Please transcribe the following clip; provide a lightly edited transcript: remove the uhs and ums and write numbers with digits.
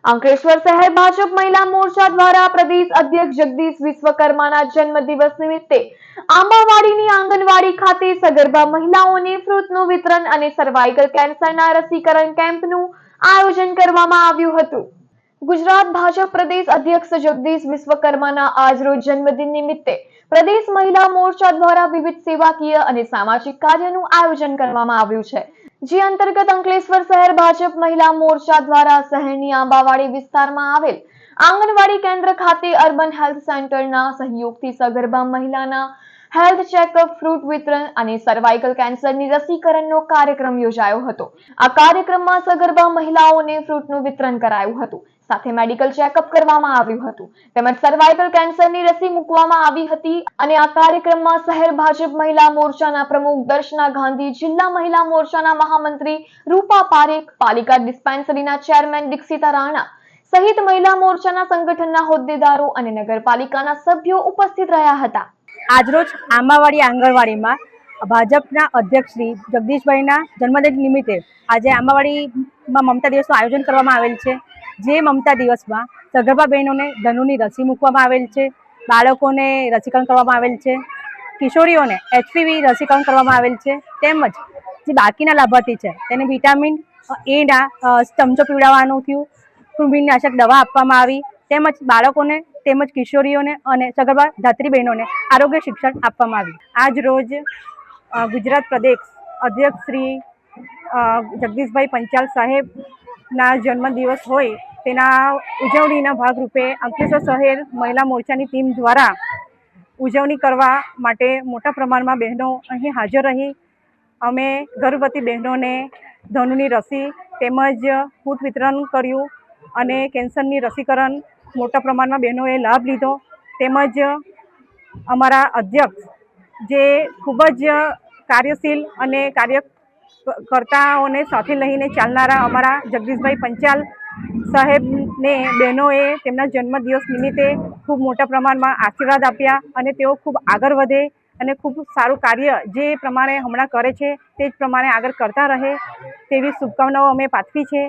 અંકલેશ્વર શહેર ભાજપ મહિલા મોરચા દ્વારા પ્રદેશ અધ્યક્ષ જગદીશ વિશ્વકર્માના જન્મદિવસ નિમિત્તે આંબાવાડીની આંગણવાડી ખાતે સગર્ભા મહિલાઓને ફ્રૂટનું વિતરણ અને સર્વાઇકલ કેન્સરના રસીકરણ કેમ્પનું આયોજન કરવામાં આવ્યું હતું। ગુજરાત ભાજપ પ્રદેશ અધ્યક્ષ જગદીશ વિશ્વકર્માના આજરોજ જન્મદિન નિમિત્તે પ્રદેશ મહિલા મોરચા દ્વારા વિવિધ સેવાકીય અને સામાજિક કાર્યનું આયોજન કરવામાં આવ્યું છે, જે અંતર્ગત અંકલેશ્વર શહેર ભાજપ મહિલા મોરચા દ્વારા શહેરની આંબાવાડી વિસ્તારમાં આવેલ આંગણવાડી કેન્દ્ર ખાતે અર્બન હેલ્થ સેન્ટરના સહયોગથી સગર્ભા મહિલાના હેલ્થ ચેકઅપ, ફ્રૂટ વિતરણ અને સર્વાઇકલ કેન્સરની રસીકરણનો કાર્યક્રમ યોજાયો હતો। આ કાર્યક્રમમાં સગર્ભા મહિલાઓને ફ્રૂટનું વિતરણ કરાયું હતું, સાથે મેડિકલ ચેકઅપ કરવામાં આવ્યું હતું તેમજ સર્વાઇકલ કેન્સરની રસી મૂકવામાં આવી હતી। અને આ કાર્યક્રમમાં શહેર ભાજપ મહિલા મોરચાના પ્રમુખ દર્શના ગાંધી, જિલ્લા મહિલા મોરચાના મહામંત્રી રૂપા પારેખ, પાલિકા ડિસ્પેન્સરીના ચેરમેન દીક્ષિતા રાણા સહિત મહિલા મોરચાના સંગઠનના હોદ્દેદારો અને નગરપાલિકાના સભ્યો ઉપસ્થિત રહ્યા હતા। આજરોજ આંબાવાડી આંગણવાડીમાં ભાજપના અધ્યક્ષ શ્રી જગદીશભાઈના જન્મદિન નિમિત્તે આજે આંબાવાડીમાં મમતા દિવસનું આયોજન કરવામાં આવેલ છે। જે મમતા દિવસમાં સગર્ભા બહેનોને ધનુની રસી મૂકવામાં આવેલ છે, બાળકોને રસીકરણ કરવામાં આવેલ છે, કિશોરીઓને HPV રસીકરણ કરવામાં આવેલ છે, તેમજ જે બાકીના લાભાર્થી છે તેને વિટામિન એના ચમચો પીવડાવવાનું થયું, કૃમિનાશક દવા આપવામાં આવી, તેમજ બાળકોને તેમજ કિશોરીઓને અને સગર્ભા ધાત્રી બહેનોને આરોગ્ય શિક્ષણ આપવામાં આવ્યું। આજ રોજ ગુજરાત પ્રદેશ અધ્યક્ષ શ્રી જગદીશભાઈ પંચાલ સાહેબના જન્મદિવસ હોય તેના ઉજવણીના ભાગરૂપે અંકલેશ્વર શહેર મહિલા મોરચાની ટીમ દ્વારા ઉજવણી કરવા માટે મોટા પ્રમાણમાં બહેનો અહીં હાજર રહી અમે ગર્ભવતી બહેનોને ધનુની રસી તેમજ ફૂટ વિતરણ કર્યું અને કેન્સરની રસીકરણ મોટા પ્રમાણમાં બહેનોએ લાભ લીધો। તેમજ અમારા અધ્યક્ષ જે ખૂબ જ કાર્યશીલ અને કાર્યકર્તાઓને સાથે લઈને ચાલનારા અમારા જગદીશભાઈ પંચાલ સાહેબને બહેનોએ તેમના જન્મદિવસ નિમિત્તે ખૂબ મોટા પ્રમાણમાં આશીર્વાદ આપ્યા અને તેઓ ખૂબ આગળ વધે અને ખૂબ સારું કાર્ય જે પ્રમાણે હમણાં કરે છે તે જ પ્રમાણે આગળ કરતા રહે તેવી શુભકામનાઓ અમે પાઠવી છે।